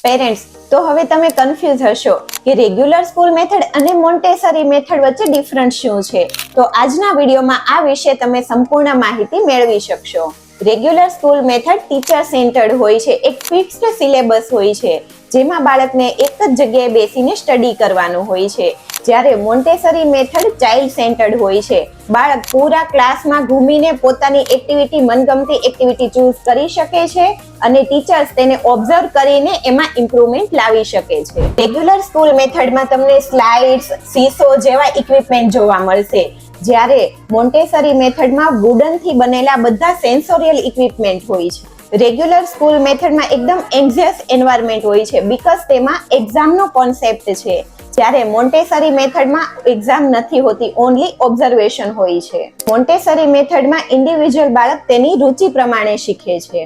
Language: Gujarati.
પેરેન્ટ્સ, તો હવે તમે કન્ફ્યુઝ હશો કે રેગ્યુલર સ્કૂલ મેથડ અને મોન્ટેસરી મેથડ વચ્ચે ડિફરન્સ શું છે. તો આજના વિડીયોમાં આ વિશે તમે સંપૂર્ણ માહિતી મેળવી શકશો. Regular school method teacher centred હોય છે, એક ફિક્સ્ડ સિલેબસ હોય છે જેમાં બાળકને એક જ જગ્યાએ બેસીને સ્ટડી કરવાનું હોય છે. જ્યારે મોન્ટેસરી મેથડ ચાઇલ્ડ સેન્ટર્ડ હોય છે. બાળક પૂરા ક્લાસમાં ઘૂમીને પોતાની એક્ટિવિટી, મનગમતી એક્ટિવિટી ચૂઝ કરી શકે છે અને ટીચર્સ તેને ઓબ્ઝર્વ કરીને એમાં ઇમ્પ્રુવમેન્ટ લાવી શકે છે. રેગ્યુલર સ્કૂલ મેથડમાં તમને સ્લાઇડ્સ, સીસો જેવા ઇક્વિપમેન્ટ જોવા મળશે, જ્યારે મોન્ટેસરી મેથડમાં વુડનથી બનેલા બધા સેન્સોરિયલ ઇક્વિપમેન્ટ હોય છે. રેગ્યુલર સ્કૂલ મેથડમાં એકદમ એન્ઝિયસ એન્વાયરમેન્ટ હોય છે બીકોઝ તેમાં એક્ઝામનો કોન્સેપ્ટ છે, જ્યારે મોન્ટેસરી મેથડમાં એક્ઝામ નથી હોતી, ઓનલી ઓબ્ઝર્વેશન હોય છે. મોન્ટેસરી મેથડમાં ઇન્ડિવિજ્યુઅલ બાળક તેની રુચિ પ્રમાણે શીખે છે.